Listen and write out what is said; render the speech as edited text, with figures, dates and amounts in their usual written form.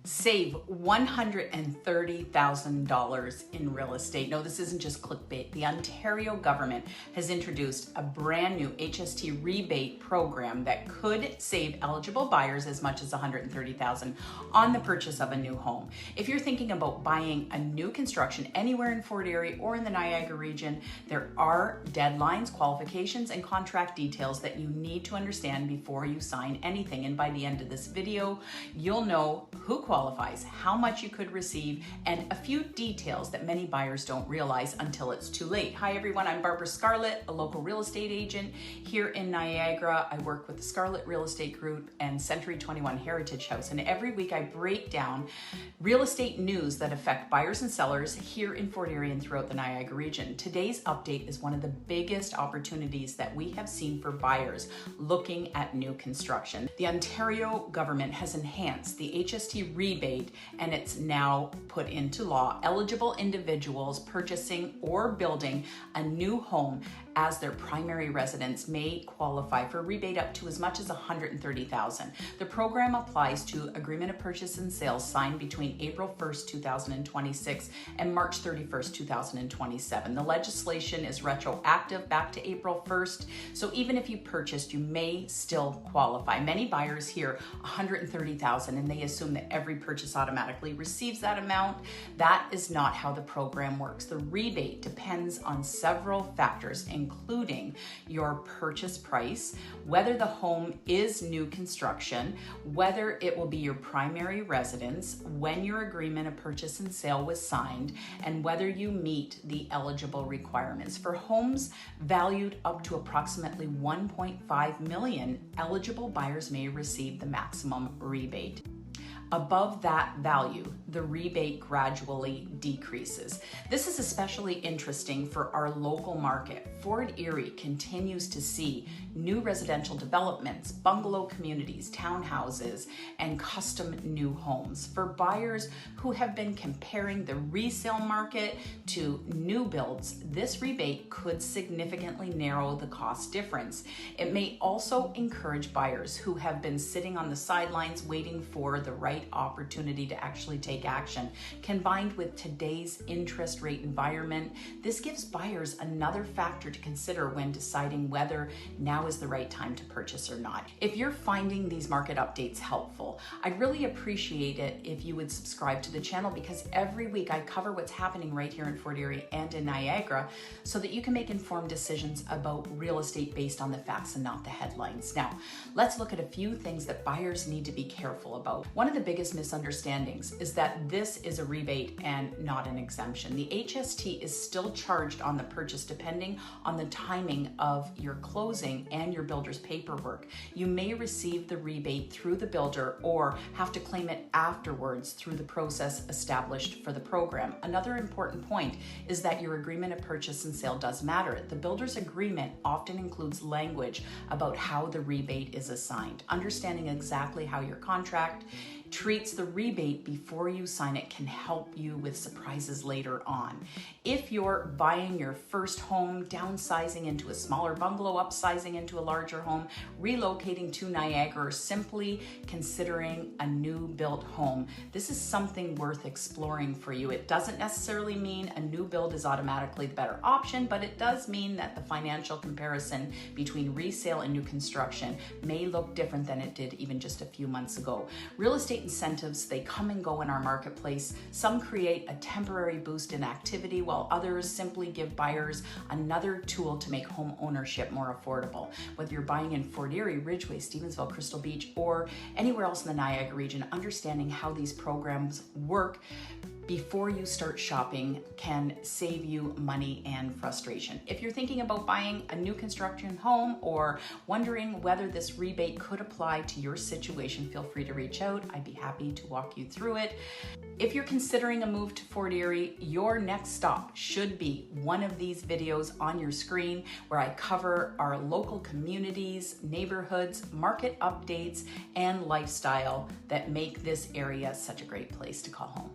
Save $130,000 in real estate. No, this isn't just clickbait. The Ontario government has introduced a brand new HST rebate program that could save eligible buyers as much as $130,000 on the purchase of a new home. If you're thinking about buying a new construction anywhere in Fort Erie or in the Niagara region, there are deadlines, qualifications, and contract details that you need to understand before you sign anything. And by the end of this video, you'll know who qualifies, how much you could receive, and a few details that many buyers don't realize until it's too late. Hi everyone, I'm Barbara Scarlett, a local real estate agent here in Niagara. I work with the Scarlett Real Estate Group and Century 21 Heritage House, and every week I break down real estate news that affect buyers and sellers here in Fort Erie and throughout the Niagara region. Today's update is one of the biggest opportunities that we have seen for buyers looking at new construction. The Ontario government has enhanced the HST rebate, and it's now put into law. Eligible individuals purchasing or building a new home as their primary residence may qualify for a rebate up to as much as $130,000. The program applies to agreement of purchase and sales signed between April 1st, 2026 and March 31st, 2027. The legislation is retroactive back to April 1st, so even if you purchased, you may still qualify. Many buyers hear $130,000 and they assume that every purchase automatically receives that amount. That is not how the program works. The rebate depends on several factors, including your purchase price, whether the home is new construction, whether it will be your primary residence, when your agreement of purchase and sale was signed, and whether you meet the eligible requirements. For homes valued up to approximately $1.5 million, eligible buyers may receive the maximum rebate. Above that value, the rebate gradually decreases. This is especially interesting for our local market. Fort Erie continues to see new residential developments, bungalow communities, townhouses, and custom new homes. For buyers who have been comparing the resale market to new builds, this rebate could significantly narrow the cost difference. It may also encourage buyers who have been sitting on the sidelines waiting for the right opportunity to actually take action. Combined with today's interest rate environment, this gives buyers another factor to consider when deciding whether now is the right time to purchase or not. If you're finding these market updates helpful, I'd really appreciate it if you would subscribe to the channel, because every week I cover what's happening right here in Fort Erie and in Niagara so that you can make informed decisions about real estate based on the facts and not the headlines. Now, let's look at a few things that buyers need to be careful about. One of the biggest misunderstandings is that this is a rebate and not an exemption. The HST is still charged on the purchase depending on the timing of your closing and your builder's paperwork. You may receive the rebate through the builder or have to claim it afterwards through the process established for the program. Another important point is that your agreement of purchase and sale does matter. The builder's agreement often includes language about how the rebate is assigned. Understanding exactly how your contract treats the rebate before you sign it can help you with surprises later on. If you're buying your first home, downsizing into a smaller bungalow, upsizing into a larger home, relocating to Niagara, or simply considering a new built home, this is something worth exploring for you. It doesn't necessarily mean a new build is automatically the better option, but it does mean that the financial comparison between resale and new construction may look different than it did even just a few months ago. Real estate incentives, they come and go in our marketplace. Some create a temporary boost in activity, while others simply give buyers another tool to make home ownership more affordable. Whether you're buying in Fort Erie, Ridgeway, Stevensville, Crystal Beach, or anywhere else in the Niagara region, understanding how these programs work before you start shopping can save you money and frustration. If you're thinking about buying a new construction home or wondering whether this rebate could apply to your situation, feel free to reach out. I'd be happy to walk you through it. If you're considering a move to Fort Erie, your next stop should be one of these videos on your screen where I cover our local communities, neighborhoods, market updates, and lifestyle that make this area such a great place to call home.